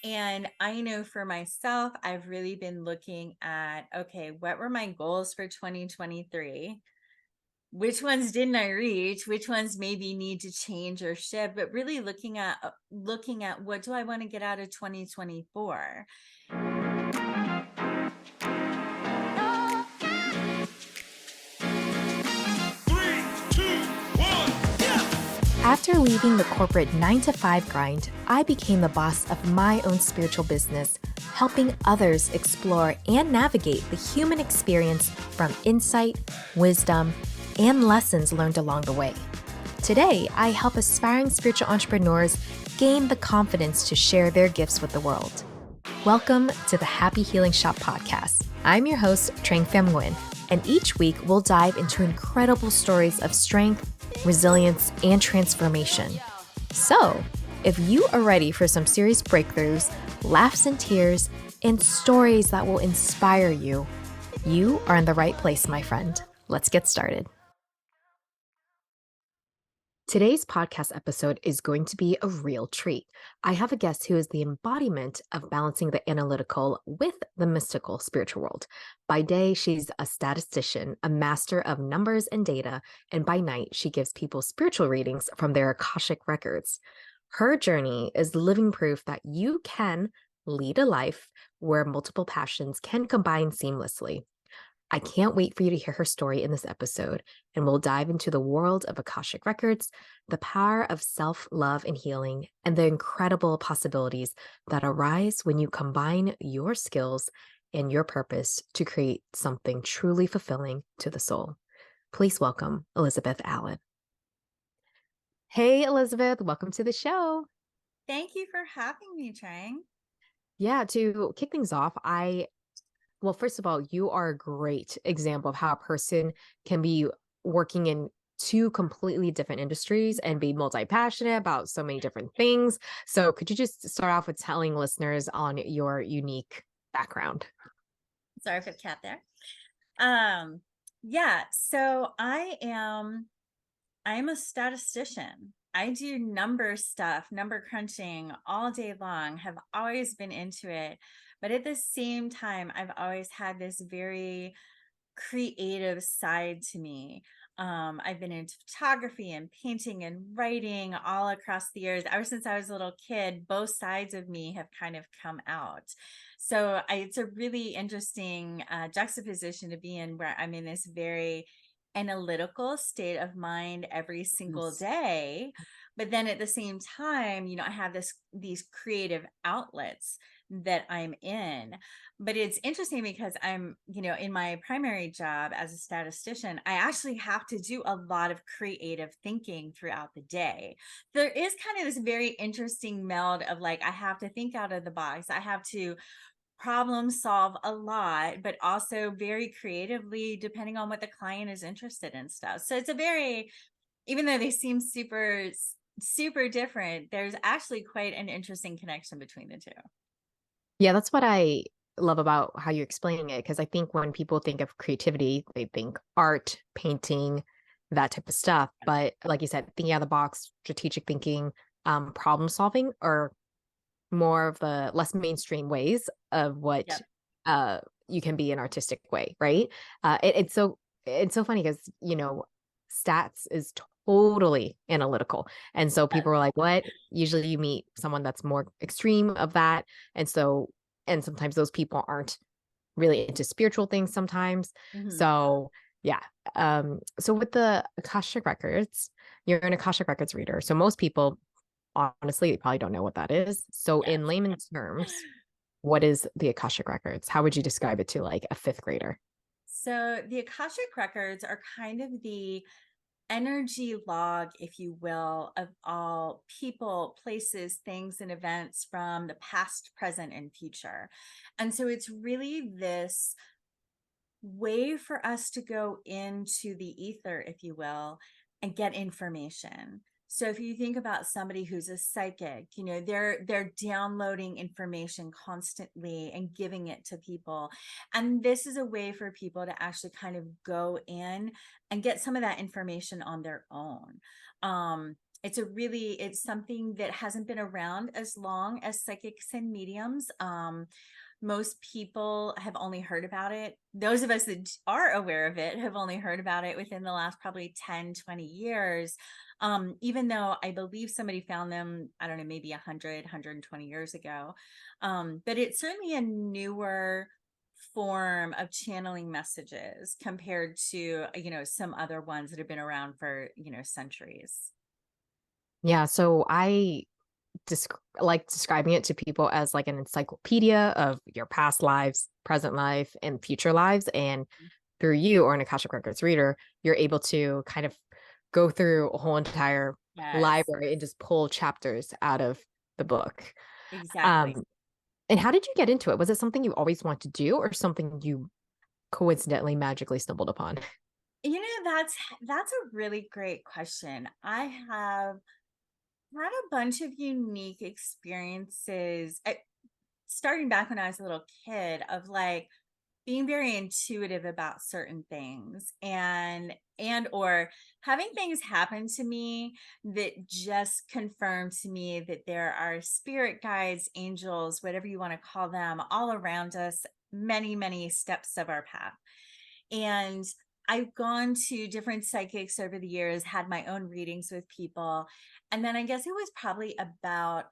And I know for myself, I've really been looking at, okay, what were my goals for 2023? Which ones didn't I reach? Which ones maybe need to change or shift? But really looking at what do I want to get out of 2024? Three, two, one, yeah! After leaving the corporate 9 to 5 grind, I became the boss of my own spiritual business, helping others explore and navigate the human experience from insight, wisdom, and lessons learned along the way. Today, I help aspiring spiritual entrepreneurs gain the confidence to share their gifts with the world. Welcome to the Happy Healing Shop podcast. I'm your host, Trang Pham Nguyen, and each week we'll dive into incredible stories of strength, resilience, and transformation. So, if you are ready for some serious breakthroughs, laughs and tears, and stories that will inspire you, you are in the right place, my friend. Let's get started. Today's podcast episode is going to be a real treat. I have a guest who is the embodiment of balancing the analytical with the mystical spiritual world. By day, she's a statistician, a master of numbers and data, and by night, she gives people spiritual readings from their Akashic Records. Her journey is living proof that you can lead a life where multiple passions can combine seamlessly. I can't wait for you to hear her story in this episode, and we'll dive into the world of Akashic Records, the power of self-love and healing, and the incredible possibilities that arise when you combine your skills and your purpose to create something truly fulfilling to the soul. Please welcome Elizabeth Allen. Hey, Elizabeth, welcome to the show. Thank you for having me, Trang. Yeah, to kick things off, well, first of all, you are a great example of how a person can be working in two completely different industries and be multi-passionate about so many different things. So could you just start off with telling listeners on your unique background? Sorry for the cat there. Yeah, so I'm a statistician. I do number stuff, number crunching all day long, have always been into it. But at the same time, I've always had this very creative side to me. I've been into photography and painting and writing all across the years. Ever since I was a little kid, both sides of me have kind of come out. So it's a really interesting juxtaposition to be in, where I'm in this very analytical state of mind every single Yes. day. But then at the same time, I have these creative outlets that I'm in. But it's interesting because I'm, in my primary job as a statistician, I actually have to do a lot of creative thinking throughout the day. There is kind of this very interesting meld of like, I have to think out of the box. I have to problem solve a lot, but also very creatively, depending on what the client is interested in stuff. So it's a very, even though they seem super different, there's actually quite an interesting connection between the two. Yeah, that's what I love about how you're explaining it. Because I think when people think of creativity, they think art, painting, that type of stuff. But like you said, thinking out of the box, strategic thinking, problem solving are more of the less mainstream ways of what Yep. you can be an artistic way, right? It's so funny because stats is totally analytical, and so people are like, "What?" Usually, you meet someone that's more extreme of that, and sometimes those people aren't really into spiritual things. Sometimes, Mhm. so yeah. So with the Akashic Records, you're an Akashic Records reader. So most people honestly, they probably don't know what that is. So Yes. in layman's terms, what is the Akashic Records? How would you describe it to like a fifth grader? So the Akashic records are kind of the energy log, if you will, of all people, places, things, and events from the past, present, and future. And so it's really this way for us to go into the ether, if you will, and get information. So if you think about somebody who's a psychic, they're downloading information constantly and giving it to people. And this is a way for people to actually kind of go in and get some of that information on their own. it's something that hasn't been around as long as psychics and mediums. Most people have only heard about it. Those of us that are aware of it have only heard about it within the last probably 10, 20 years. Even though I believe somebody found them, I don't know, maybe 100, 120 years ago. But it's certainly a newer form of channeling messages compared to, some other ones that have been around for, centuries. Yeah, so I like describing it to people as like an encyclopedia of your past lives, present life, and future lives. And through you or an Akashic Records reader, you're able to kind of go through a whole entire Yes, library and just pull chapters out of the book. exactly. Um, and how did you get into it? Was it something you always wanted to do or something you coincidentally magically stumbled upon? That's a really great question. I have had a bunch of unique experiences, starting back when I was a little kid, of like being very intuitive about certain things, and or having things happen to me that just confirm to me that there are spirit guides, angels, whatever you want to call them, all around us, many, many steps of our path. And I've gone to different psychics over the years, had my own readings with people. And then I guess it was probably about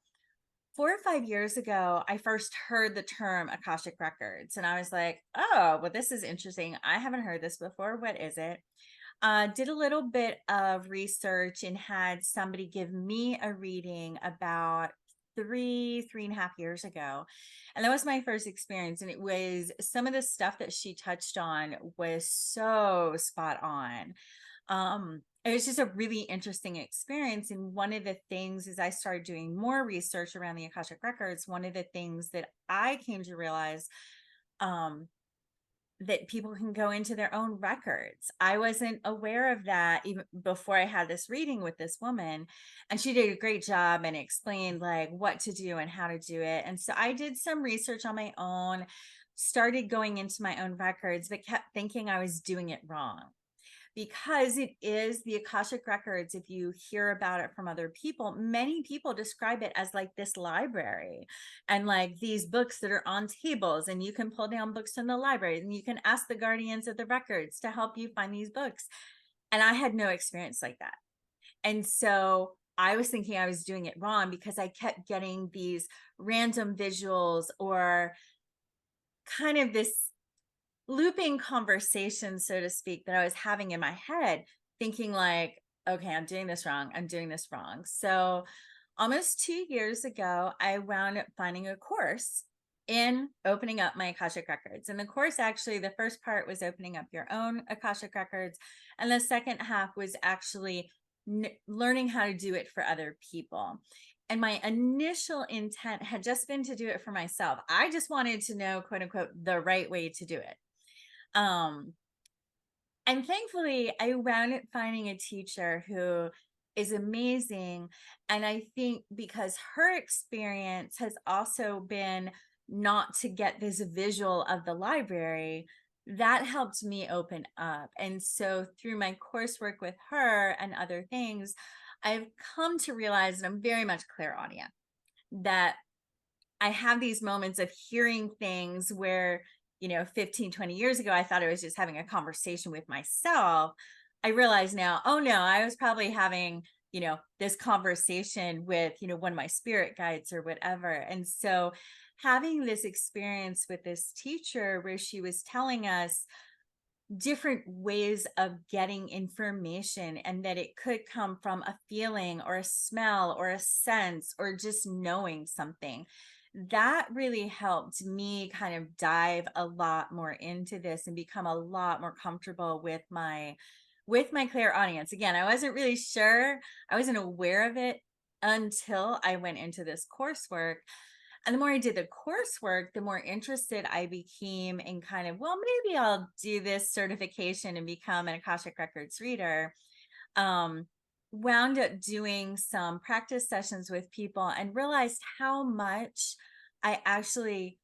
4 or 5 years ago, I first heard the term Akashic Records. And I was like, oh, well, this is interesting. I haven't heard this before. What is it? Did a little bit of research and had somebody give me a reading about 3.5 years ago. And that was my first experience. And it was some of the stuff that she touched on was so spot on. It was just a really interesting experience. And one of the things, as I started doing more research around the Akashic Records, one of the things that I came to realize, um, that people can go into their own records. I wasn't aware of that even before I had this reading with this woman. And she did a great job and explained like what to do and how to do it. And so I did some research on my own, started going into my own records, but kept thinking I was doing it wrong, because it is the Akashic Records. If you hear about it from other people, many people describe it as like this library and like these books that are on tables, and you can pull down books from the library and you can ask the guardians of the records to help you find these books. And I had no experience like that. And so I was thinking I was doing it wrong because I kept getting these random visuals or kind of this looping conversation, so to speak, that I was having in my head, thinking like, okay, I'm doing this wrong. I'm doing this wrong. So almost 2 years ago, I wound up finding a course in opening up my Akashic Records. And the course, actually, the first part was opening up your own Akashic Records. And the second half was actually learning how to do it for other people. And my initial intent had just been to do it for myself. I just wanted to know, quote unquote, the right way to do it. Um, and thankfully, I wound up finding a teacher who is amazing. And I think because her experience has also been not to get this visual of the library, that helped me open up. And so through my coursework with her and other things, I've come to realize that I'm very much clairaudient, that I have these moments of hearing things where, 15, 20 years ago, I thought I was just having a conversation with myself. I realize now, oh no, I was probably having, this conversation with, one of my spirit guides or whatever. And so having this experience with this teacher where she was telling us different ways of getting information, and that it could come from a feeling or a smell or a sense or just knowing something, that really helped me kind of dive a lot more into this and become a lot more comfortable with my clairaudience. Again, I wasn't really sure, I wasn't aware of it until I went into this coursework. And the more I did the coursework, the more interested I became in kind of, well, maybe I'll do this certification and become an Akashic Records reader. Um, Wound up doing some practice sessions with people and realized how much I actually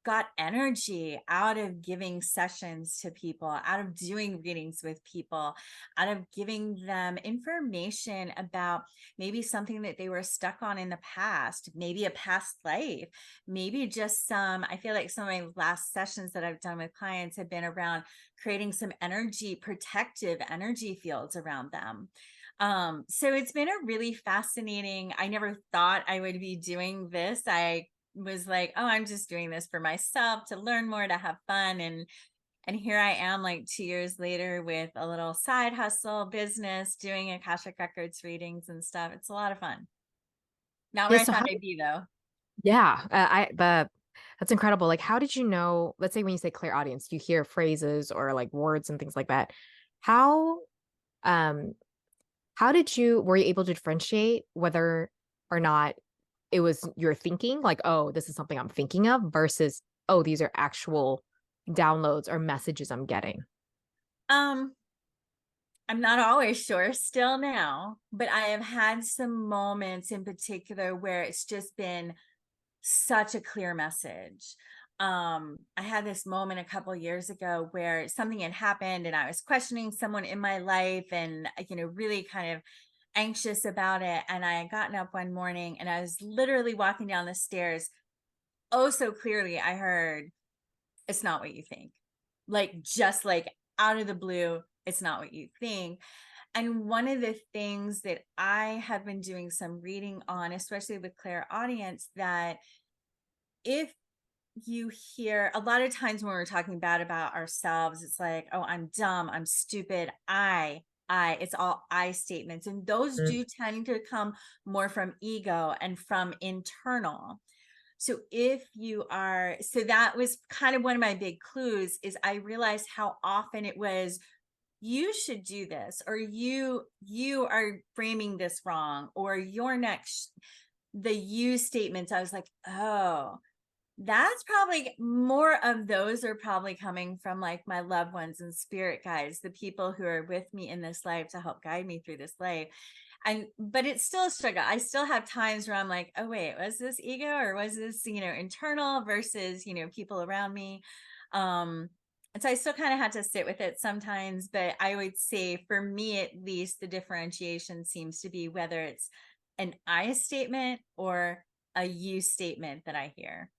got energy out of giving sessions to people, out of doing readings with people, out of giving them information about maybe something that they were stuck on in the past, maybe a past life, maybe just I feel like some of my last sessions that I've done with clients have been around creating some protective energy fields around them. So it's been a really fascinating, I never thought I would be doing this. I was like, oh, I'm just doing this for myself to learn more, to have fun. And here I am like 2 years later with a little side hustle business doing Akashic Records readings and stuff. It's a lot of fun. Not Yeah. where I So thought how I'd be though. yeah, that's incredible. Like, how did you know? Let's say when you say clear audience, you hear phrases or like words and things like that. How um how did you were you able to differentiate whether or not it was your thinking, like, oh, this is something I'm thinking of, versus, oh, these are actual downloads or messages I'm getting? Um, I'm not always sure still now, but I have had some moments in particular where it's just been such a clear message. I had this moment a couple years ago where something had happened and I was questioning someone in my life and, really kind of anxious about it. And I had gotten up one morning and I was literally walking down the stairs. Oh, so clearly I heard, it's not what you think. Like, just like out of the blue, it's not what you think. And one of the things that I have been doing some reading on, especially with clairaudience, that if you hear a lot of times when we're talking bad about ourselves, it's like, oh, I'm dumb, I'm stupid, it's all I statements. And those Mm. do tend to come more from ego and from internal. So if you are, so that was kind of one of my big clues, is I realized how often it was, you should do this, or you are framing this wrong, or your next, the you statements. I was like, oh, that's probably more of those are probably coming from like my loved ones and spirit guides, the people who are with me in this life to help guide me through this life. But it's still a struggle. I still have times where I'm like, oh wait, was this ego or was this, internal versus, people around me. And so I still kind of had to sit with it sometimes, but I would say for me, at least, the differentiation seems to be whether it's an I statement or a you statement that I hear.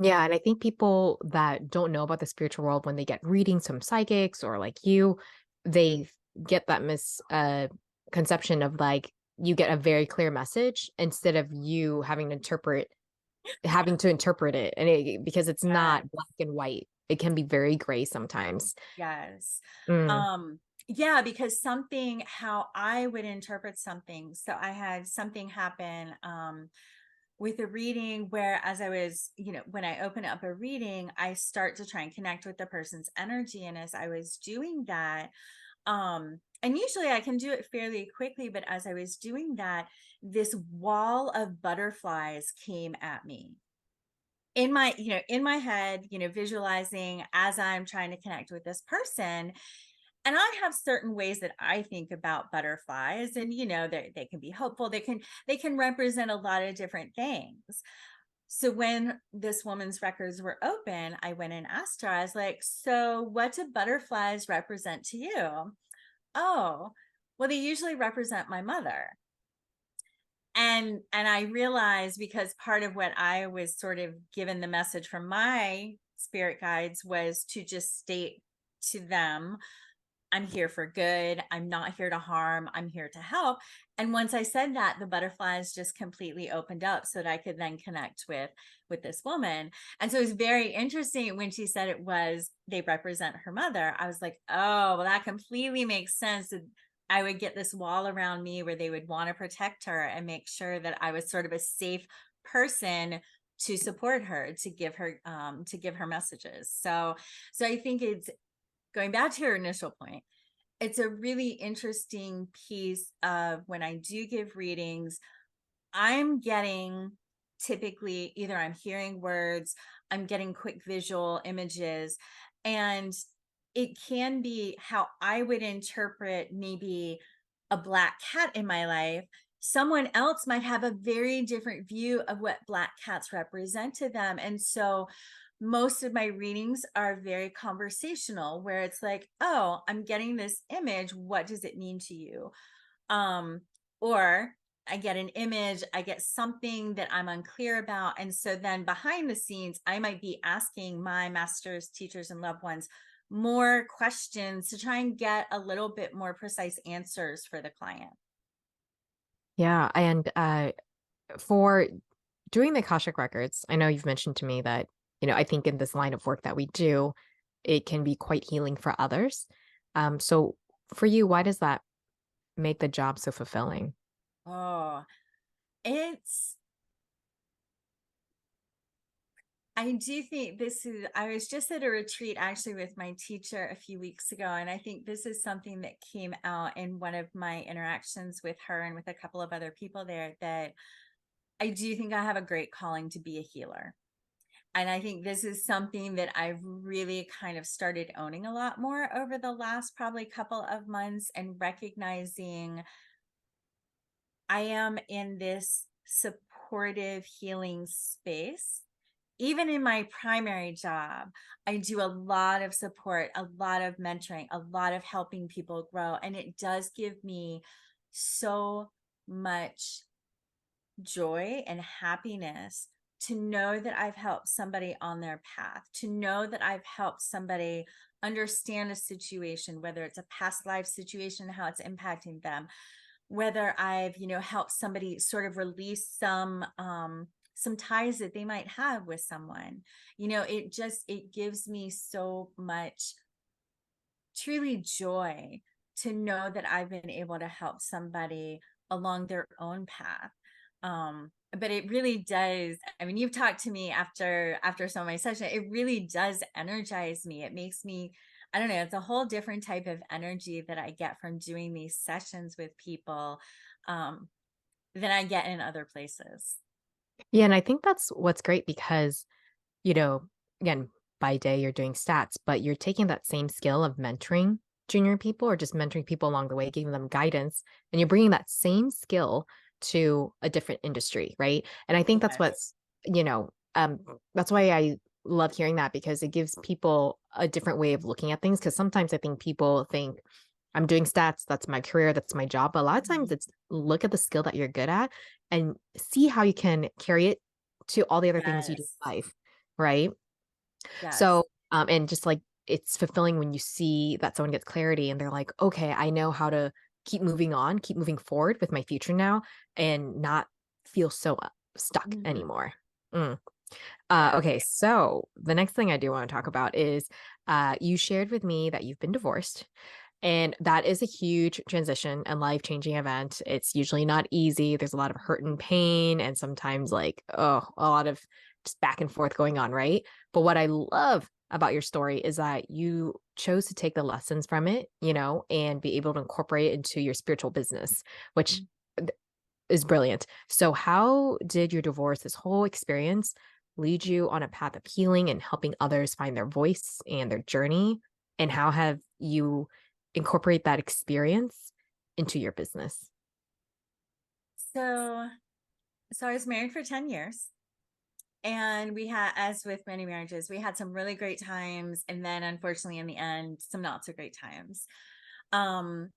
Yeah, and I think people that don't know about the spiritual world, when they get readings from psychics or like you, they get that conception of like you get a very clear message instead of you having to interpret it, and because it's not black and white, it can be very gray sometimes. Yes. Mm. Yeah, because something, how I would interpret something. So I had something happen with a reading where, as I was, when I open up a reading, I start to try and connect with the person's energy. And as I was doing that, and usually I can do it fairly quickly, but as I was doing that, this wall of butterflies came at me in my head, visualizing as I'm trying to connect with this person. And I have certain ways that I think about butterflies, and they can be hopeful, they can represent a lot of different things. So when this woman's records were open, I went and asked her, I was like, so what do butterflies represent to you? Oh, well, they usually represent my mother. And I realized, because part of what I was sort of given the message from my spirit guides was to just state to them, I'm here for good, I'm not here to harm, I'm here to help. And once I said that, the butterflies just completely opened up so that I could then connect with this woman. And so it was very interesting when she said it was, they represent her mother. I was like, oh, well, that completely makes sense. I would get this wall around me where they would want to protect her and make sure that I was sort of a safe person to support her, to give her messages. So I think it's, going back to your initial point, it's a really interesting piece of, when I do give readings, I'm getting, typically, either I'm hearing words, I'm getting quick visual images, and it can be how I would interpret maybe a black cat in my life. Someone else might have a very different view of what black cats represent to them. And so most of my readings are very conversational, where it's like, oh, I'm getting this image. What does it mean to you? Um, or I get an image, I get something that I'm unclear about. And so then behind the scenes, I might be asking my masters, teachers, and loved ones more questions to try and get a little bit more precise answers for the client. Yeah. And for doing the Akashic Records, I know you've mentioned to me that, I think in this line of work that we do, it can be quite healing for others. So for you, why does that make the job so fulfilling? Oh, it's I do think I was just at a retreat actually with my teacher a few weeks ago, and I think this is something that came out in one of my interactions with her and with a couple of other people there, that I do think I have a great calling to be a healer. And I think this is something that I've really kind of started owning a lot more over the last probably couple of months, and recognizing I am in this supportive healing space. Even in my primary job, I do a lot of support, a lot of mentoring, a lot of helping people grow. And it does give me so much joy and happiness to know that I've helped somebody on their path, to know that I've helped somebody understand a situation, whether it's a past life situation, how it's impacting them, whether I've, helped somebody sort of release some ties that they might have with someone. It gives me so much truly joy to know that I've been able to help somebody along their own path. But it really does. I mean, you've talked to me after some of my session. It really does energize me. It makes me, I don't know, it's a whole different type of energy that I get from doing these sessions with people, um, than I get in other places. Yeah. And I think that's what's great because, you know, again, by day you're doing stats, but you're taking that same skill of mentoring junior people or just mentoring people along the way, giving them guidance, and you're bringing that same skill to a different industry, right? And I think that's Yes. what's, you know, that's why I love hearing that because it gives people a different way of looking at things. Because sometimes I think people think I'm doing stats, that's my career, that's my job. But a lot of times Mhm. it's look at the skill that you're good at and see how you can carry it to all the other things you do Yes. in life, right? Yes. So, and just like it's fulfilling when you see that someone gets clarity and they're like, okay, I know how to keep moving on, keep moving forward with my future now and not feel so stuck Mhm. anymore. Mm. Yeah. Okay, so the next thing I do want to talk about is you shared with me that you've been divorced. And that is a huge transition and life changing event. It's usually not easy. There's a lot of hurt and pain, and sometimes, like, oh, a lot of just back and forth going on, right? But what I love about your story is that you chose to take the lessons from it, and be able to incorporate it into your spiritual business, which is brilliant. So, how did your divorce, this whole experience, lead you on a path of healing and helping others find their voice and their journey? And how have you incorporate that experience into your business? So, so I was married for 10 years, and we had, as with many marriages, we had some really great times. And then unfortunately in the end, some not so great times. Um,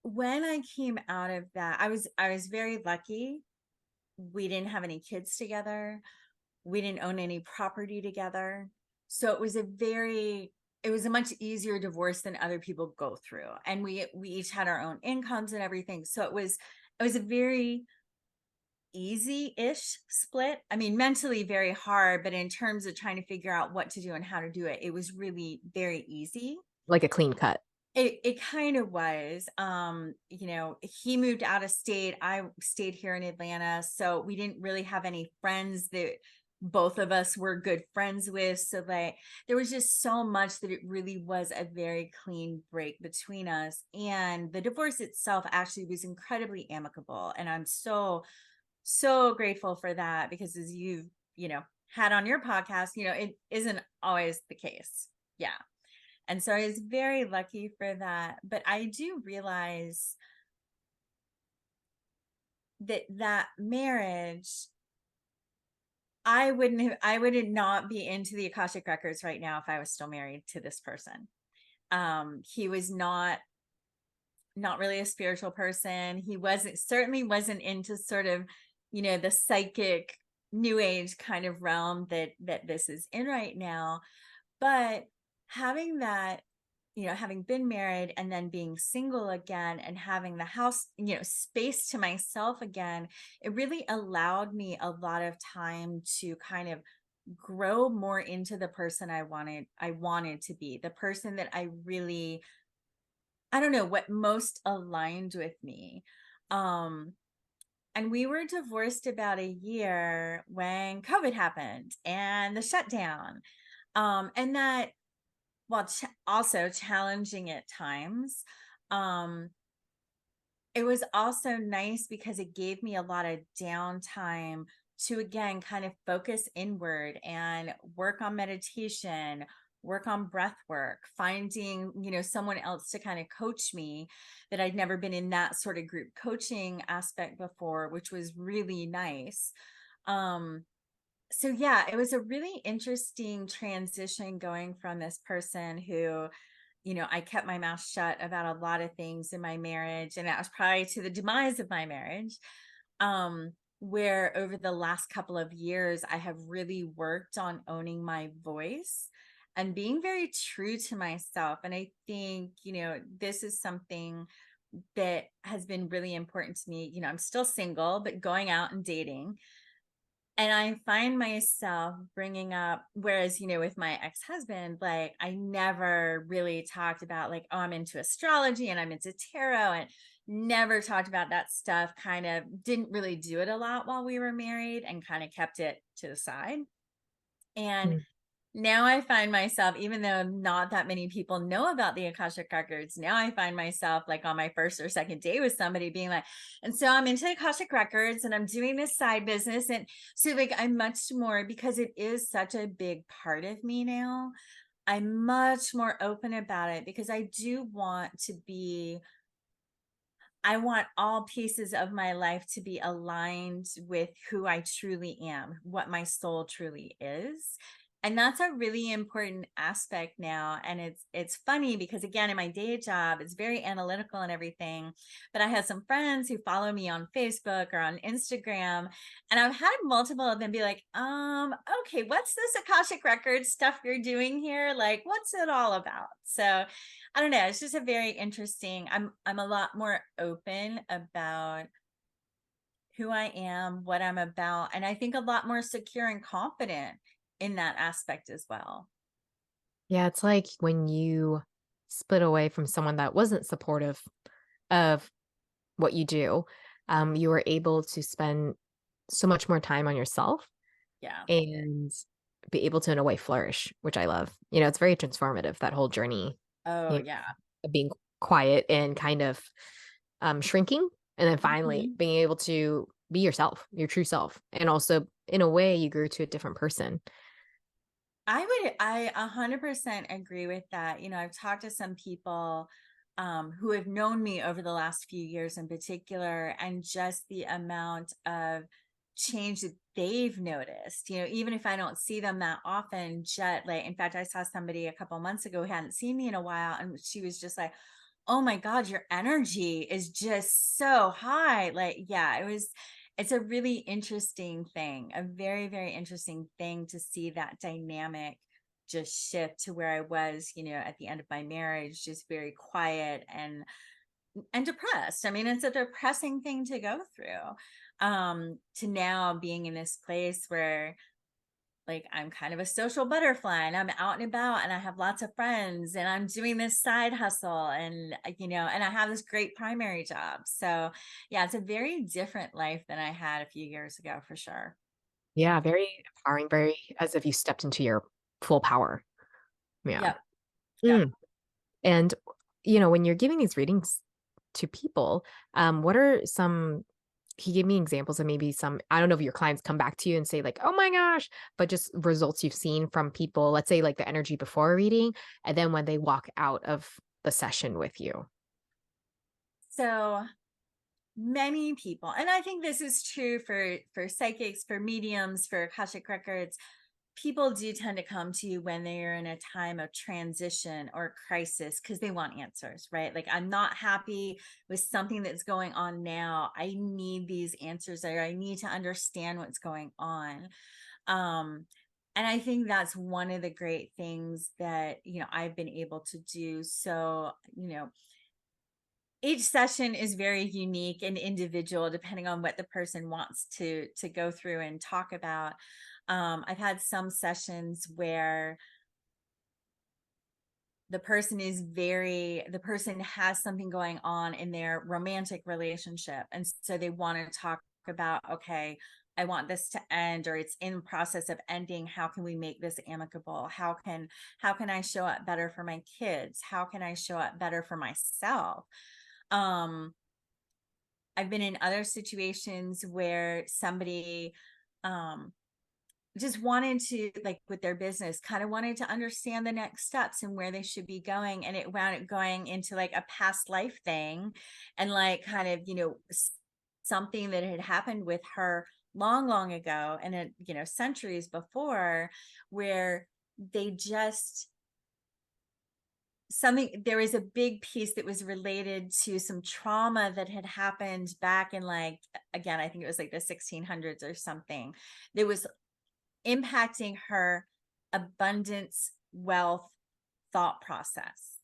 when I came out of that, I was very lucky. We didn't have any kids together. We didn't own any property together. So it was a much easier divorce than other people go through. And we each had our own incomes and everything. So it was a very easy-ish split. I mean, mentally very hard, but in terms of trying to figure out what to do and how to do it, it was really very easy. Like a clean cut. It kind of was. He moved out of state. I stayed here in Atlanta. So we didn't really have any friends that both of us were good friends with. So like there was just so much that it really was a very clean break between us. And the divorce itself actually was incredibly amicable. And I'm so, so grateful for that, because as had on your podcast, it isn't always the case. Yeah. And so I was very lucky for that. But I do realize that marriage, I would not be into the Akashic Records right now if I was still married to this person. He was not really a spiritual person. He certainly wasn't into sort of, the psychic new age kind of realm that this is in right now. But having that, having been married and then being single again and having the house, space to myself again, it really allowed me a lot of time to kind of grow more into the person I wanted to be, the person that I really, I don't know, what most aligned with me. Um and we were divorced about a year when COVID happened and the shutdown. And that, while also challenging at times, um, it was also nice because it gave me a lot of downtime to again kind of focus inward and work on meditation, work on breath work, finding, someone else to kind of coach me, that I'd never been in that sort of group coaching aspect before, which was really nice. Um, so yeah, it was a really interesting transition going from this person who, I kept my mouth shut about a lot of things in my marriage, and that was probably to the demise of my marriage. Where over the last couple of years, I have really worked on owning my voice and being very true to myself. And I think, this is something that has been really important to me. I'm still single, but going out and dating. And I find myself bringing up, whereas, with my ex-husband, like I never really talked about like, oh, I'm into astrology and I'm into tarot, and never talked about that stuff, kind of didn't really do it a lot while we were married and kind of kept it to the side. And Mm. now I find myself, even though not that many people know about the Akashic Records, now I find myself like on my first or second date with somebody being like, and so I'm into Akashic Records and I'm doing this side business. And so like I'm much more, because it is such a big part of me now, I'm much more open about it, because I want all pieces of my life to be aligned with who I truly am, what my soul truly is. And that's a really important aspect now. And it's funny because again, in my day job, it's very analytical and everything. But I have some friends who follow me on Facebook or on Instagram. And I've had multiple of them be like, okay, what's this Akashic Records stuff you're doing here? Like, what's it all about? So I don't know. It's just a very interesting. I'm a lot more open about who I am, what I'm about, and I think a lot more secure and confident in that aspect as well. Yeah, it's like when you split away from someone that wasn't supportive of what you do, you were able to spend so much more time on yourself Yeah. and be able to, in a way, flourish, which I love. It's very transformative, that whole journey, Oh, you know, yeah. of being quiet and kind of shrinking, and then finally Mhm. being able to be yourself, your true self. And also, in a way, you grew to a different person. I 100% agree with that. I've talked to some people who have known me over the last few years in particular, and just the amount of change that they've noticed, even if I don't see them that often, just like, in fact, I saw somebody a couple months ago who hadn't seen me in a while, and she was just like, oh my God, your energy is just so high. Like, yeah, it's a really interesting thing, a very, very interesting thing to see that dynamic just shift to where I was, at the end of my marriage, just very quiet and depressed. I mean, it's a depressing thing to go through. To now being in this place where like I'm kind of a social butterfly and I'm out and about and I have lots of friends and I'm doing this side hustle, and and I have this great primary job. So yeah, it's a very different life than I had a few years ago for sure. Yeah, very empowering, very as if you stepped into your full power. Yeah. Yep. Yep. Mm. And, when you're giving these readings to people, what are some, can you give me examples of maybe some, I don't know if your clients come back to you and say like, oh my gosh, but just results you've seen from people, let's say like the energy before a reading, and then when they walk out of the session with you. So many people, and I think this is true for psychics, for mediums, for Akashic Records, people do tend to come to you when they're in a time of transition or crisis because they want answers, right? Like, I'm not happy with something that's going on now. I need these answers, or I need to understand what's going on. Um, and I think that's one of the great things that, I've been able to do. So, each session is very unique and individual depending on what the person wants to go through and talk about. I've had some sessions where the person has something going on in their romantic relationship, and so they want to talk about, okay, I want this to end, or it's in process of ending. How can we make this amicable? How can I show up better for my kids? How can I show up better for myself? um I've been in other situations where somebody um just wanted to, like, with their business, kind of wanted to understand the next steps and where they should be going, and it wound up going into like a past life thing, and like kind of, something that had happened with her long long ago, and it, centuries before, where they just something there was a big piece that was related to some trauma that had happened back in, like, again, I think it was like the 1600s or something, that was impacting her abundance, wealth, thought process,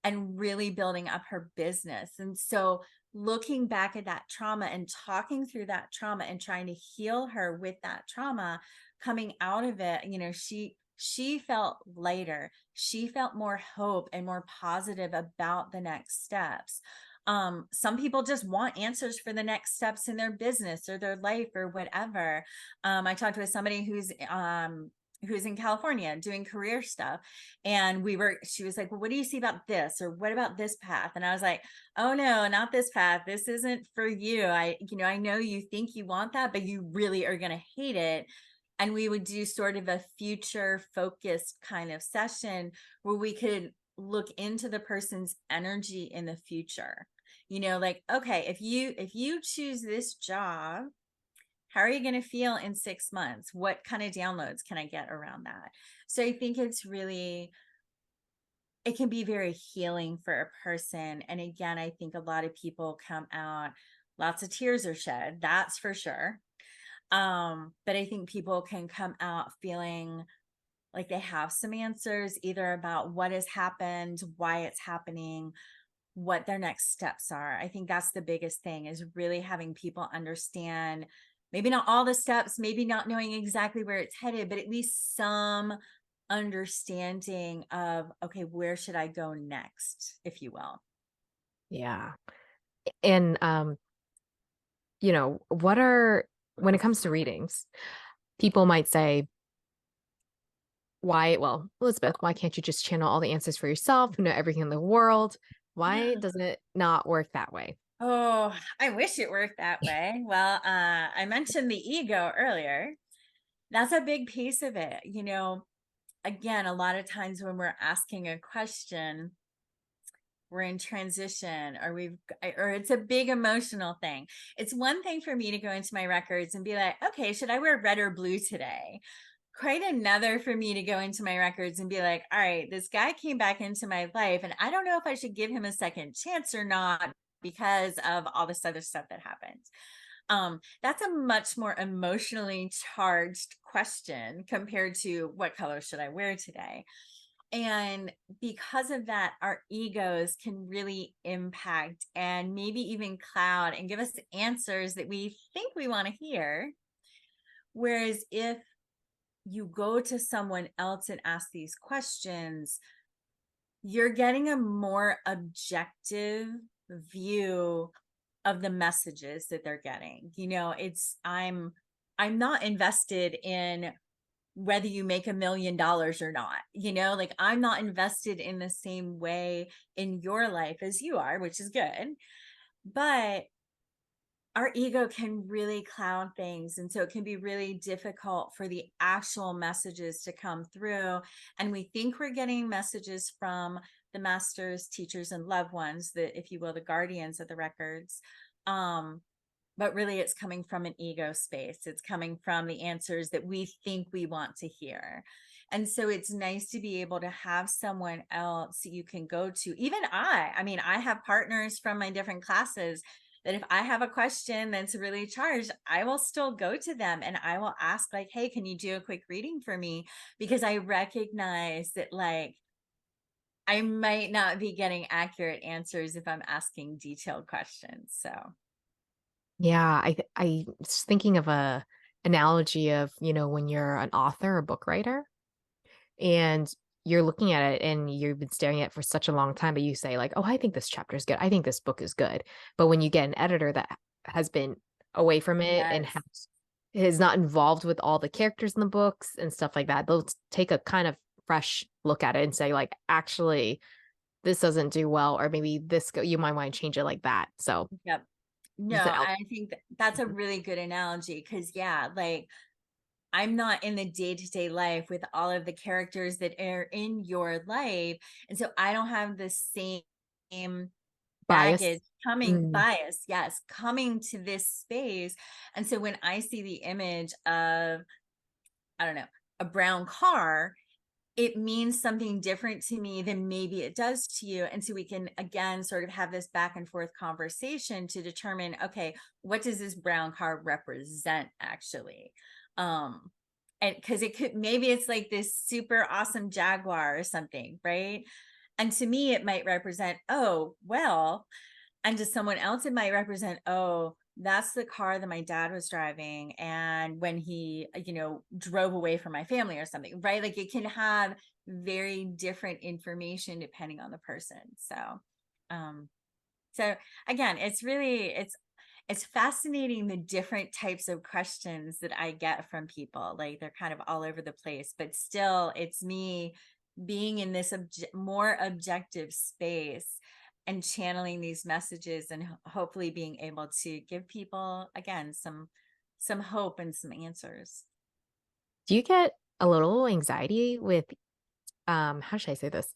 and really building up her business. And so, looking back at that trauma and talking through that trauma and trying to heal her with that trauma, coming out of it, she felt lighter. She felt more hope and more positive about the next steps. Some people just want answers for the next steps in their business or their life or whatever. I talked with somebody who's in California doing career stuff. And she was like, well, what do you see about this? Or what about this path? And I was like, oh no, not this path. This isn't for you. I know you think you want that, but you really are going to hate it. And we would do sort of a future focused kind of session where we could look into the person's energy in the future. Like, okay, if you choose this job, how are you going to feel in 6 months? What kind of downloads can I get around that? So I think it can be very healing for a person. And again, I think a lot of people come out, lots of tears are shed, that's for sure. But I think people can come out feeling like they have some answers, either about what has happened, why it's happening, what their next steps are. I think that's the biggest thing, is really having people understand, maybe not all the steps, maybe not knowing exactly where it's headed, but at least some understanding of, okay, where should I go next, if you will. Yeah. And what are when it comes to readings, people might say, Elizabeth, why can't you just channel all the answers for yourself? You know everything in the world. Why does it not work that way? Oh, I wish it worked that way. Well, I mentioned the ego earlier. That's a big piece of it. Again, a lot of times when we're asking a question, we're in transition, or it's a big emotional thing. It's one thing for me to go into my records and be like, okay, should I wear red or blue today? Quite another for me to go into my records and be like, all right, this guy came back into my life, and I don't know if I should give him a second chance or not because of all this other stuff that happened. That's a much more emotionally charged question compared to, what color should I wear today? And because of that, our egos can really impact and maybe even cloud and give us answers that we think we want to hear. Whereas if you go to someone else and ask these questions, you're getting a more objective view of the messages that they're getting. I'm not invested in whether you make $1 million or not. Like, I'm not invested in the same way in your life as you are, which is good. But our ego can really cloud things. And so it can be really difficult for the actual messages to come through. And we think we're getting messages from the masters, teachers, and loved ones, that, if you will, the guardians of the records. But really it's coming from an ego space. It's coming from the answers that we think we want to hear. And so it's nice to be able to have someone else you can go to. Even I mean, I have partners from my different classes that if I have a question that's really charged, I will still go to them and I will ask, like, hey, can you do a quick reading for me? Because I recognize that, like, I might not be getting accurate answers if I'm asking detailed questions. So, Yeah, I was thinking of a analogy of, when you're an author or book writer and you're looking at it and you've been staring at it for such a long time, but you say like, "Oh, I think this chapter is good. I think this book is good." But when you get an editor that has been away from it and yes. is not involved with all the characters in the books and stuff like that, they'll take a kind of fresh look at it and say like, "Actually, this doesn't do well, or maybe you might want to change it like that." So, Yep. No, just an I think that's a Mhm. really good analogy because, yeah, like I'm not in the day to day life with all of the characters that are in your life. And so I don't have the same Bias. baggage coming, Mm. bias, yes, coming to this space. And so when I see the image of, I don't know, a brown car, it means something different to me than maybe it does to you. And so we can again sort of have this back and forth conversation to determine, okay, what does this brown car represent actually? Um, and because it could, maybe it's like this super awesome Jaguar or something, right? And to me, it might represent, oh, well, and to someone else, it might represent, oh, that's the car that my dad was driving. And when he, drove away from my family or something, right? Like it can have very different information depending on the person. Um, so again, it's fascinating the different types of questions that I get from people. Like they're kind of all over the place, but still it's me being in this more objective space and channeling these messages and hopefully being able to give people again some hope and some answers. Do you get a little anxiety with, how should I say this?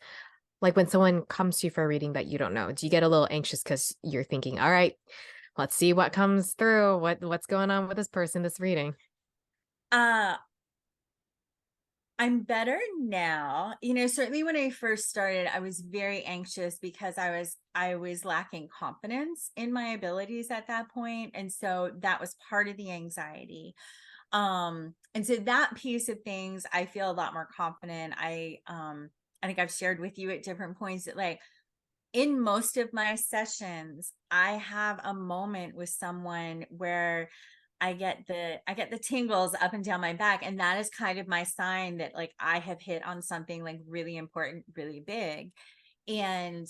Like when someone comes to you for a reading that you don't know, do you get a little anxious because you're thinking, all right, let's see what comes through. What's going on with this person, this reading? Uh I'm better now. Certainly when I first started, I was very anxious because I was lacking confidence in my abilities at that point, and so that was part of the anxiety. And so that piece of things, I feel a lot more confident. I think I've shared with you at different points that, like, in most of my sessions, I have a moment with someone where I get the tingles up and down my back, and that is kind of my sign that, like, I have hit on something like really important, really big. And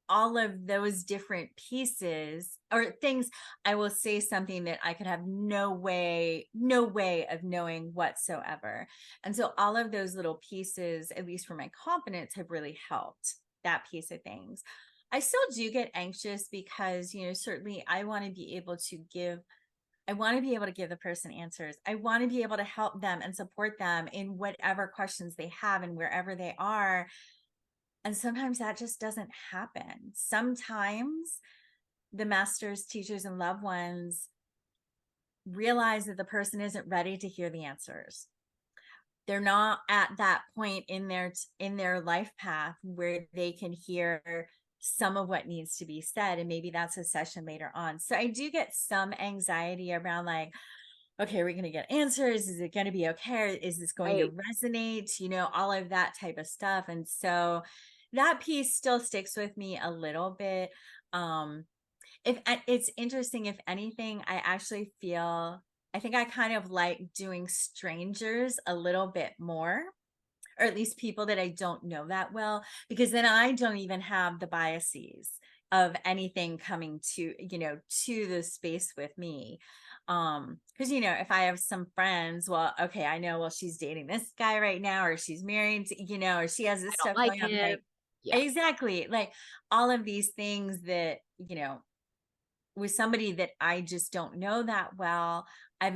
all of those different pieces or things, I will say something that I could have no way of knowing whatsoever. And so all of those little pieces, at least for my confidence, have really helped that piece of things. I still do get anxious because, certainly I want to be able to give the person answers. I want to be able to help them and support them in whatever questions they have and wherever they are. And sometimes that just doesn't happen. Sometimes the masters, teachers, and loved ones realize that the person isn't ready to hear the answers. They're not at that point in their life path where they can hear some of what needs to be said, and maybe that's a session later on. So I do get some anxiety around, like, okay, are we going to get answers? Is it going to be okay? Is this going to Right. resonate? All of that type of stuff. And so that piece still sticks with me a little bit. Um, if it's interesting, if anything, I think I kind of like doing strangers a little bit more, or at least people that I don't know that well, because then I don't even have the biases of anything coming to the space with me. Because if I have some friends, well, okay, I know, well, she's dating this guy right now, or she's married to, or she has I this don't stuff like going on, him. like, Yeah. exactly, like all of these things that, with somebody that I just don't know that well, I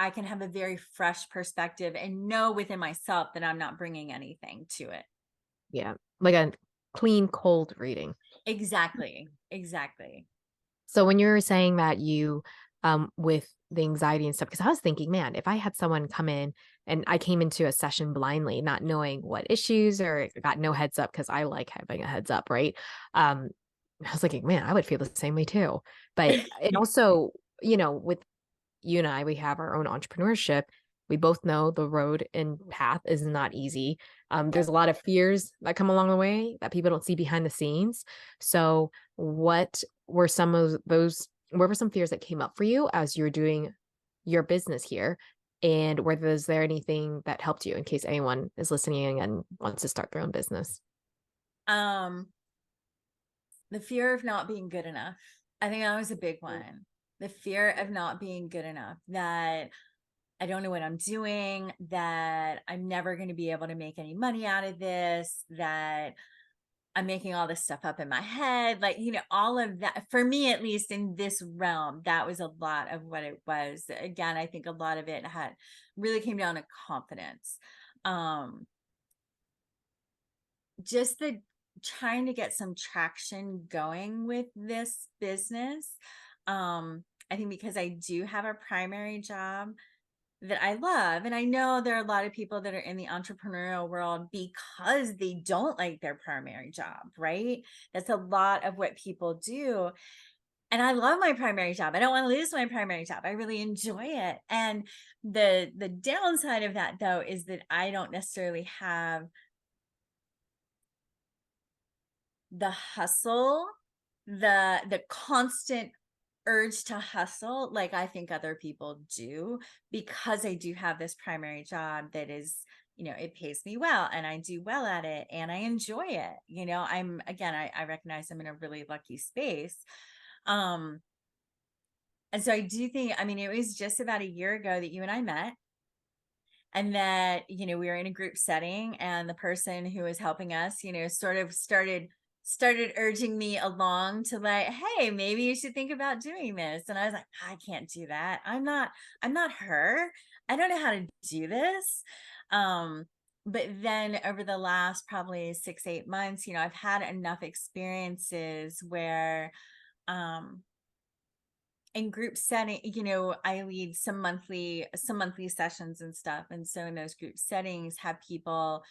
can have a very fresh perspective and know within myself that I'm not bringing anything to it. Yeah. Like a clean, cold reading. Exactly. Exactly. So when you were saying that you, with the anxiety and stuff, because I was thinking, man, if I had someone come in and I came into a session blindly, not knowing what issues or got no heads up, because I like having a heads up, right? Um, I was thinking, man, I would feel the same way too. But it also, with you and I, we have our own entrepreneurship. We both know the road and path is not easy. There's a lot of fears that come along the way that people don't see behind the scenes. So, what were some of those? What were some fears that came up for you as you were doing your business here? And was there anything that helped you in case anyone is listening and wants to start their own business? Um, the fear of not being good enough. I think that was a big one. The fear of not being good enough, that I don't know what I'm doing, that I'm never going to be able to make any money out of this, that I'm making all this stuff up in my head. Like, all of that, for me, at least in this realm, that was a lot of what it was. Again, I think a lot of it had really came down to confidence. Um, just the trying to get some traction going with this business. I think because I do have a primary job that I love. And I know there are a lot of people that are in the entrepreneurial world because they don't like their primary job, right? That's a lot of what people do. And I love my primary job. I don't want to lose my primary job. I really enjoy it. And the downside of that though is that I don't necessarily have the hustle, the constant urge to hustle like I think other people do, because I do have this primary job that is, it pays me well and I do well at it and I enjoy it. I recognize I'm in a really lucky space. Um, and so I do think, I mean, it was just about a year ago that you and I met, and that we were in a group setting, and the person who was helping us sort of started urging me along to, like, hey, maybe you should think about doing this. And I was like, I can't do that. I'm not her. I don't know how to do this. But then over the last probably 6-8 months, I've had enough experiences where um in group setting, I lead some monthly sessions and stuff. And so in those group settings have people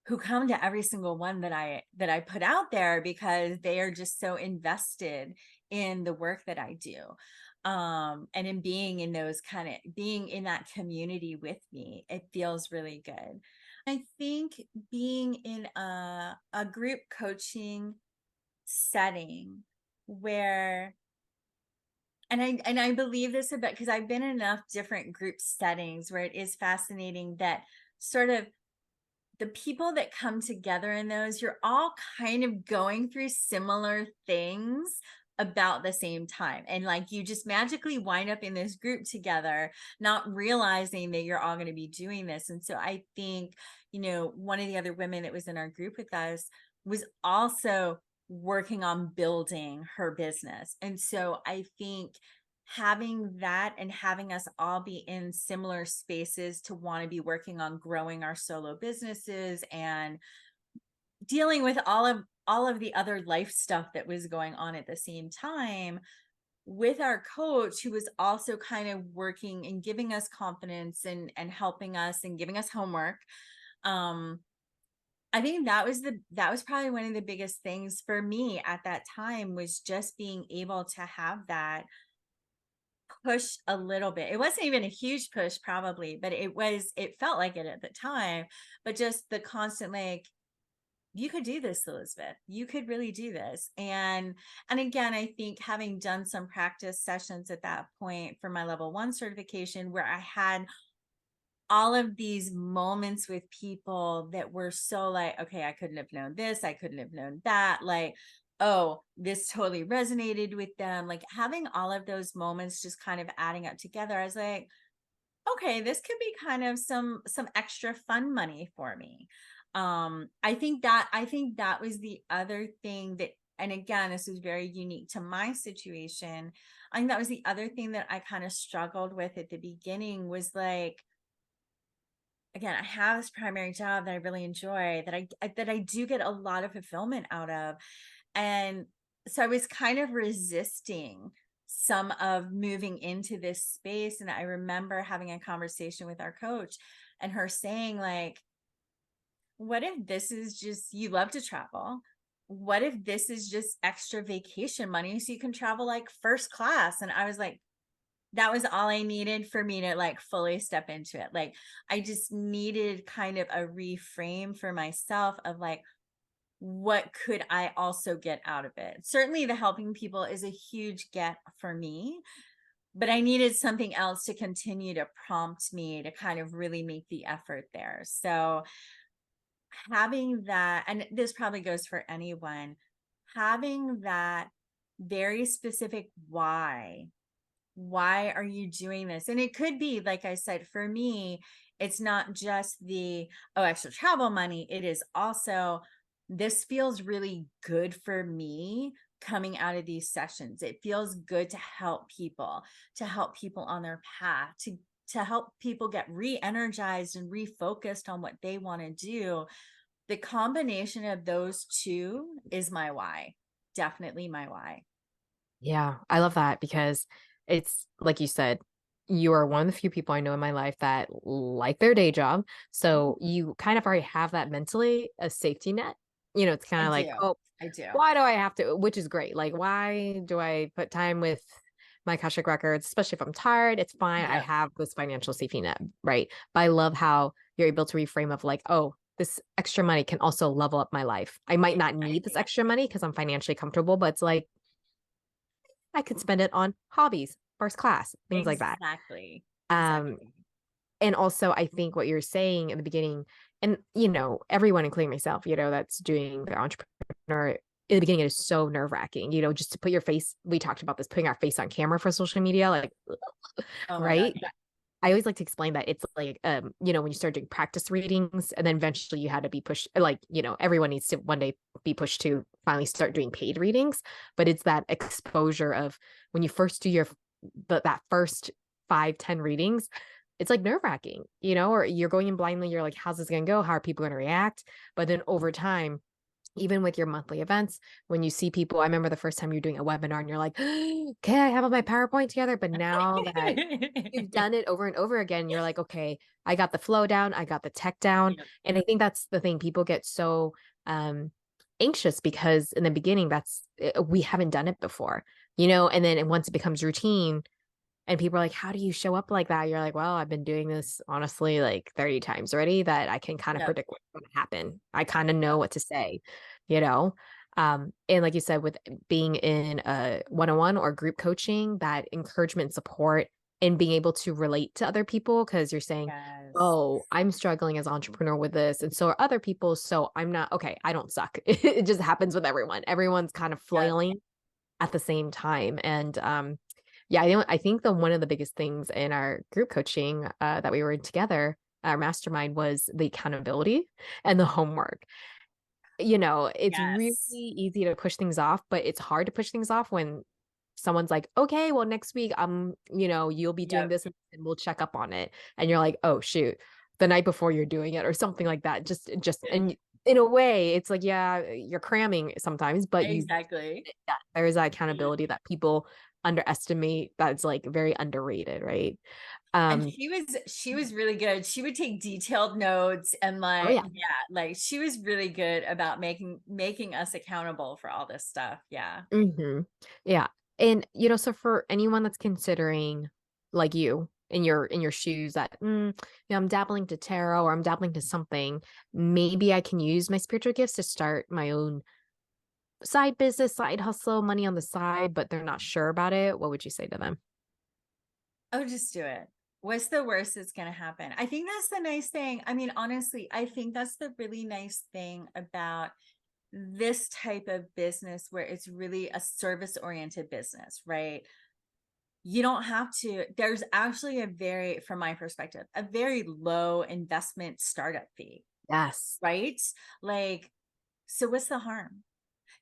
who come to every single one that I put out there because they are just so invested in the work that I do. And in being in that community with me, it feels really good. I think being in a group coaching setting where, and I believe this about, because I've been in enough different group settings where it is fascinating that sort of the people that come together in those, you're all kind of going through similar things about the same time. And like you just magically wind up in this group together, not realizing that you're all going to be doing this. And so I think, one of the other women that was in our group with us was also working on building her business. And so I think having that and having us all be in similar spaces to want to be working on growing our solo businesses and dealing with all of the other life stuff that was going on at the same time, with our coach who was also kind of working and giving us confidence and helping us and giving us homework. I think that was probably one of the biggest things for me at that time, was just being able to have that push a little bit. It wasn't even a huge push probably, but it felt like it at the time. But just the constant, like, you could do this, Elizabeth. You could really do this. And again, I think having done some practice sessions at that point for my level 1 certification, where I had all of these moments with people that were so like, okay, I couldn't have known this, I couldn't have known that, like, oh, this totally resonated with them. Like having all of those moments just kind of adding up together, I was like, okay, this could be kind of some extra fun money for me. I think that was the other thing that, and again, this was very unique to my situation. I think that was the other thing that I kind of struggled with at the beginning, was like, again, I have this primary job that I really enjoy, that I do get a lot of fulfillment out of. And so I was kind of resisting some of moving into this space. And I remember having a conversation with our coach and her saying, like, what if this is just, you love to travel? What if this is just extra vacation money so you can travel like first class? And I was like, that was all I needed for me to like fully step into it. Like, I just needed kind of a reframe for myself of like, what could I also get out of it? Certainly the helping people is a huge get for me, but I needed something else to continue to prompt me to kind of really make the effort there. So having that, and this probably goes for anyone, having that very specific why are you doing this? And it could be, like I said, for me, it's not just the, oh, extra travel money. It is also, this feels really good for me coming out of these sessions. It feels good to help people on their path, to help people get re-energized and refocused on what they want to do. The combination of those two is my why. Definitely my why. Yeah, I love that because it's like you said, you are one of the few people I know in my life that like their day job. So you kind of already have that mentally a safety net. It's kind I of like, do. oh, I do. why do I have to, which is great. Like, why do I put time with my Akashic Records, especially if I'm tired? It's fine. I Yep. have this financial safety net, right? But I love how you're able to reframe of like, oh, this extra money can also level up my life. I might not need this Exactly. extra money because I'm financially comfortable, but it's like, I could spend it on hobbies, first class, things like that. Exactly. Um, Exactly. and also I think what you're saying in the beginning, and everyone, including myself, that's doing the entrepreneur in the beginning, it is so nerve-wracking, just to put your face, we talked about this, putting our face on camera for social media, like, Oh my God. right? I always like to explain that it's like, when you start doing practice readings and then eventually you had to be pushed, like, everyone needs to one day be pushed to finally start doing paid readings. But it's that exposure of when you first do that first 5-10 readings, it's like nerve wracking, or you're going in blindly. You're like, how's this going to go? How are people going to react? But then over time, even with your monthly events, when you see people, I remember the first time you're doing a webinar and you're like, okay, I have all my PowerPoint together. But now that you've done it over and over again, you're like, okay, I got the flow down, I got the tech down. Yep. And I think that's the thing. People get so anxious because in the beginning, we haven't done it before, and then once it becomes routine and people are like, how do you show up like that? You're like, well, I've been doing this honestly like 30 times already that I can kind of Yep. predict what's going to happen. I kind of know Yep. what to say, you know? And like you said, with being in a one-on-one or group coaching, that encouragement and support and being able to relate to other people because you're saying, Yes. oh, I'm struggling as an entrepreneur with this. And so are other people. So I'm not, okay, I don't suck. It just happens with everyone. Everyone's kind of Yep. flailing at the same time. And yeah, I think the one of the biggest things in our group coaching that we were in together, our mastermind, was the accountability and the homework. It's really Yes. easy to push things off, but it's hard to push things off when someone's like, okay, well, next week, you'll be doing Yep. this and we'll check up on it. And you're like, oh, shoot, the night before you're doing it or something like that. And in a way, it's like, yeah, you're cramming sometimes, but Exactly. there is that accountability that people underestimate that's like very underrated, right? And Um, she was really good. She would take detailed notes and oh like, yeah. yeah, like she was really good about making us accountable for all this stuff. Yeah. hmm Yeah. And so for anyone that's considering like you in your shoes that I'm dabbling to tarot or I'm dabbling to something, maybe I can use my spiritual gifts to start my own side business, side hustle, money on the side, but they're not sure about it. What would you say to them? Oh, just do it. What's the worst that's going to happen? I think that's the nice thing. I mean, honestly, I think that's the really nice thing about this type of business where it's really a service oriented business, right? You don't have to, there's actually from my perspective, a very low investment startup fee, Yes. right? Like, so what's the harm?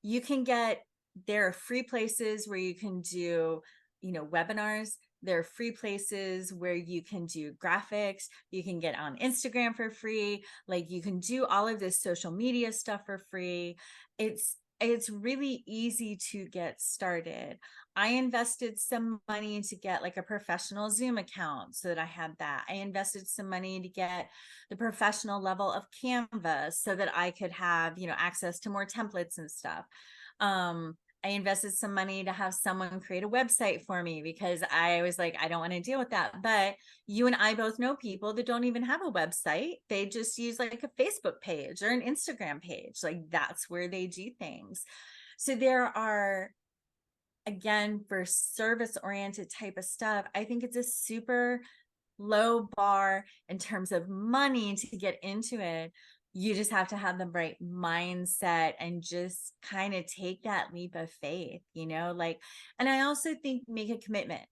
You can get, there are free places where you can do, webinars. There are free places where you can do graphics. You can get on Instagram for free. Like you can do all of this social media stuff for free. It's it's really easy to get started. I invested some money to get like a professional Zoom account so that I had that. I invested some money to get the professional level of Canva so that I could have, access to more templates and stuff. I invested some money to have someone create a website for me because I was like, I don't want to deal with that. But you and I both know people that don't even have a website. They just use like a Facebook page or an Instagram page. Like that's where they do things. So there are, again, for service oriented type of stuff, I think it's a super low bar in terms of money to get into it. You just have to have the right mindset and just kind of take that leap of faith, like, and I also think make a commitment.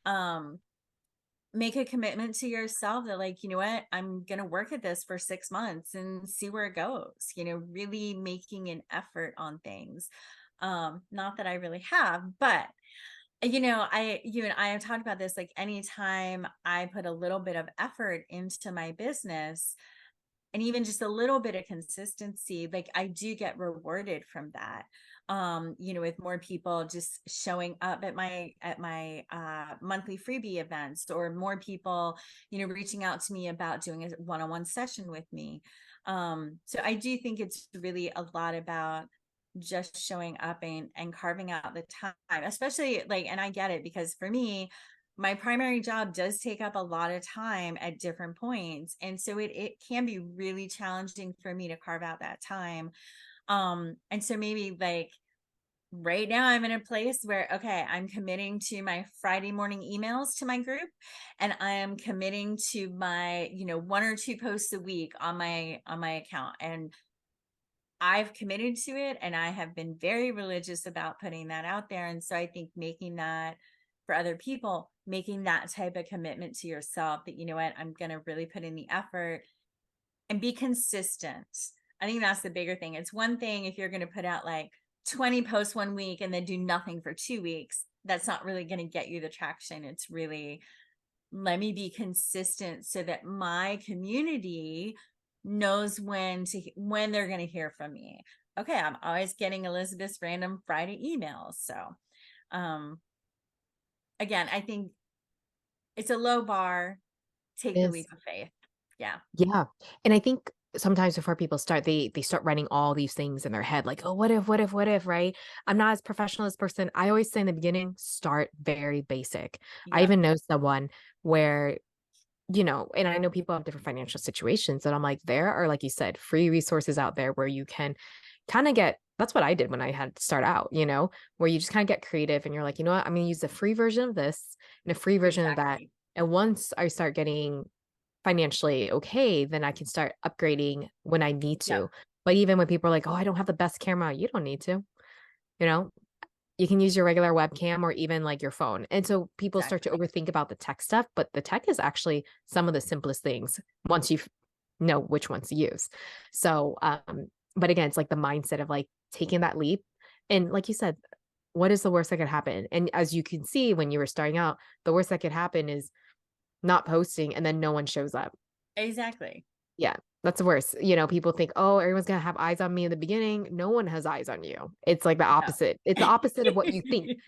Um, Make a commitment to yourself that, like, you know what, I'm going to work at this for 6 months and see where it goes, really making an effort on things. Not that I really have, but you and I have talked about this, like anytime I put a little bit of effort into my business and even just a little bit of consistency, like I do get rewarded from that. With more people just showing up at my monthly freebie events, or more people, reaching out to me about doing a one-on-one session with me. So I do think it's really a lot about just showing up and carving out the time, especially like, and I get it because for me, my primary job does take up a lot of time at different points. And so it can be really challenging for me to carve out that time. And so maybe like right now I'm in a place where, okay, I'm committing to my Friday morning emails to my group, and I am committing to my, 1 or 2 posts a week on my account. And I've committed to it, and I have been very religious about putting that out there. And so I think making that for other people, making that type of commitment to yourself that, you know what, I'm going to really put in the effort and be consistent. I think that's the bigger thing. It's one thing if you're going to put out like 20 posts one week and then do nothing for 2 weeks. That's not really going to get you the traction. It's really, let me be consistent so that my community knows when they're going to hear from me. Okay, I'm always getting Elizabeth's random Friday emails. So again, I think it's a low bar. Take the Is. leap of faith. Yeah. Yeah. And I think sometimes before people start, they start running all these things in their head, like, oh, what if, right? I'm not as professional as person. I always say in the beginning, start very basic. I Yep. even know someone where, and I know people have different financial situations, and I'm like, there are, like you said, free resources out there where you can kind of get, that's what I did when I had to start out, where you just kind of get creative and you're like, you know what, I'm going to use a free version of this and a free version of that. Exactly. And once I start getting financially okay, then I can start upgrading when I need Yep. to. But even when people are like, oh, I don't have the best camera, you don't need to, you know, you can use your regular webcam or even like your phone. And so people start to Exactly. overthink about the tech stuff, but the tech is actually some of the simplest things once you know which ones to use. So, but again, it's like the mindset of like taking that leap. And like you said, what is the worst that could happen? And as you can see, when you were starting out, the worst that could happen is not posting and then no one shows up. Exactly. Yeah, that's the worst. People think, oh, everyone's going to have eyes on me in the beginning. No one has eyes on you. It's like the No. opposite. It's the opposite of what you think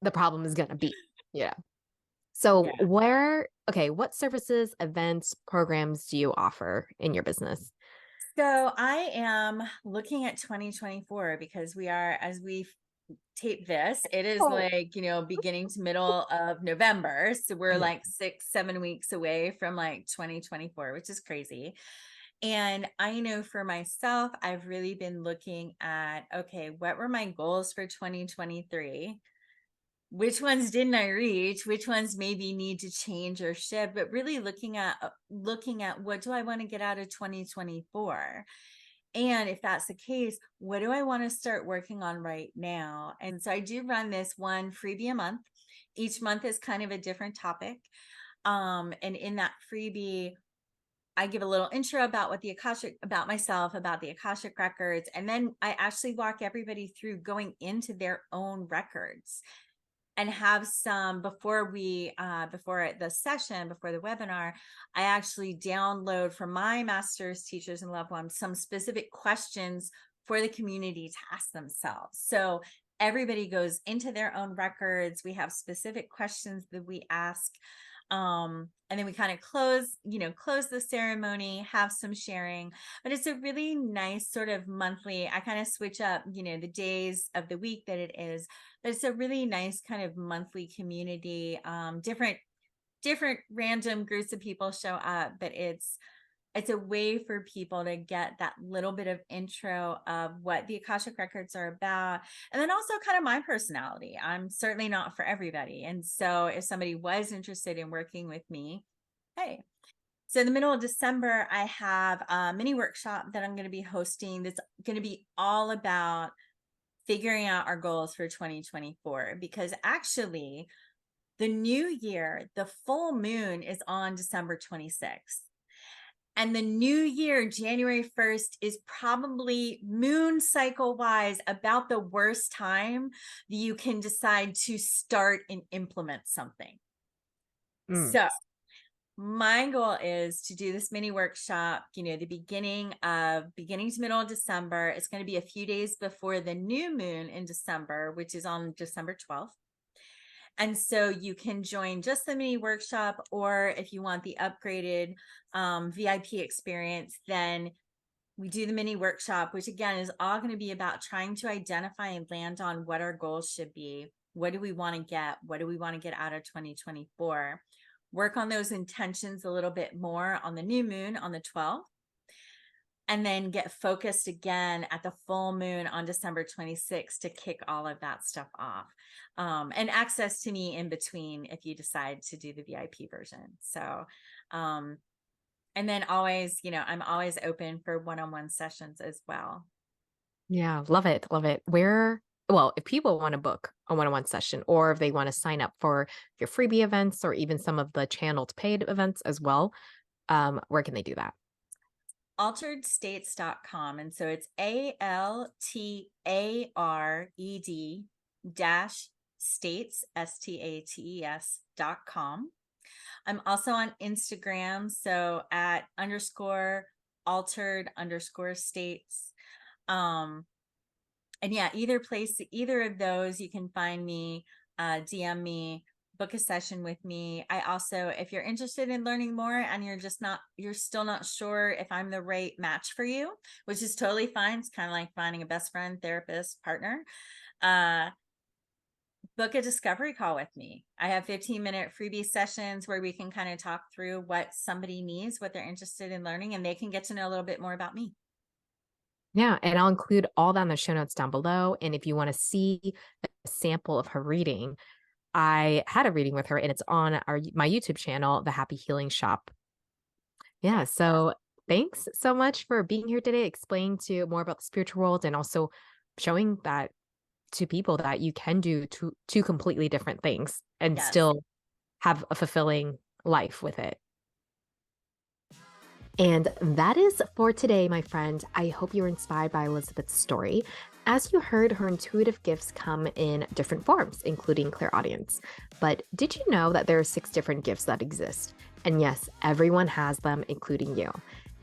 the problem is going to be. Yeah. So, Yeah. okay, what services, events, programs do you offer in your business? So I am looking at 2024 because we are, as we tape this, it is Oh, like, beginning to middle of November. So we're yeah. like 6, 7 weeks away from like 2024, which is crazy. And I know for myself, I've really been looking at, okay, what were my goals for 2023? Which ones didn't I reach? Which ones maybe need to change or shift? But really looking at what do I want to get out of 2024? And if that's the case, what do I want to start working on right now? And so I do run this one freebie a month. Each month is kind of a different topic. And in that freebie, I give a little intro about about myself, about the Akashic Records. And then I actually walk everybody through going into their own records and have some before the session, before the webinar, I actually download from my masters, teachers, and loved ones some specific questions for the community to ask themselves. So everybody goes into their own records. We have specific questions that we ask. And then we kind of close the ceremony, have some sharing, but it's a really nice sort of monthly. I kind of switch up, the days of the week that it is, but it's a really nice kind of monthly community. Different random groups of people show up, but it's a way for people to get that little bit of intro of what the Akashic Records are about. And then also kind of my personality. I'm certainly not for everybody. And so if somebody was interested in working with me, hey. So in the middle of December, I have a mini workshop that I'm going to be hosting that's going to be all about figuring out our goals for 2024, because actually the new year, the full moon is on December 26th. And the new year, January 1st, is probably moon cycle wise about the worst time that you can decide to start and implement something. Mm. So my goal is to do this mini workshop, the beginning to middle of December. It's going to be a few days before the new moon in December, which is on December 12th. And so you can join just the mini workshop, or if you want the upgraded VIP experience, then we do the mini workshop, which again is all going to be about trying to identify and land on what our goals should be. What do we want to get? What do we want to get out of 2024? Work on those intentions a little bit more on the new moon on the 12th. And then get focused again at the full moon on December 26th to kick all of that stuff off. And access to me in between if you decide to do the VIP version. So, and then always, I'm always open for one-on-one sessions as well. Yeah, love it. Love it. If people want to book a one-on-one session, or if they want to sign up for your freebie events or even some of the channeled paid events as well, where can they do that? alteredstates.com. And so it's ALTARED dash states, STATES.com. I'm also on Instagram. So at _altered_states. And yeah, either of those, you can find me, DM me, book a session with me. I also, if you're interested in learning more and you're still not sure if I'm the right match for you, which is totally fine. It's kind of like finding a best friend, therapist, partner. Book a discovery call with me. I have 15-minute freebie sessions where we can kind of talk through what somebody needs, what they're interested in learning, and they can get to know a little bit more about me. Yeah, and I'll include all that in the show notes down below. And if you want to see a sample of her reading, I had a reading with her, and it's on my YouTube channel, The Happy Healing Shop. Yeah, so thanks so much for being here today, explaining to more about the spiritual world, and also showing that to people that you can do two completely different things and Yes. still have a fulfilling life with it. And that is for today, my friend. I hope you were inspired by Elizabeth's story. As you heard, her intuitive gifts come in different forms, including clairaudience. But did you know that there are 6 different gifts that exist? And yes, everyone has them, including you.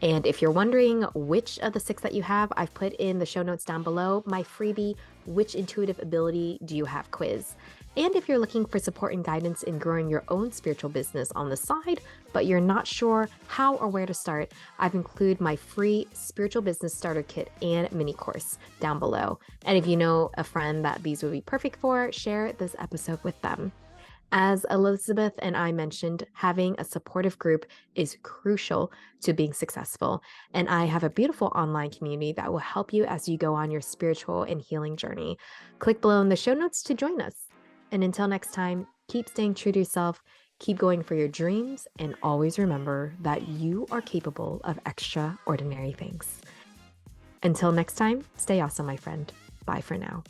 And if you're wondering which of the 6 that you have, I've put in the show notes down below my freebie, Which Intuitive Ability Do You Have quiz. And if you're looking for support and guidance in growing your own spiritual business on the side, but you're not sure how or where to start, I've included my free spiritual business starter kit and mini course down below. And if you know a friend that these would be perfect for, share this episode with them. As Elizabeth and I mentioned, having a supportive group is crucial to being successful. And I have a beautiful online community that will help you as you go on your spiritual and healing journey. Click below in the show notes to join us. And until next time, keep staying true to yourself, keep going for your dreams, and always remember that you are capable of extraordinary things. Until next time, stay awesome, my friend. Bye for now.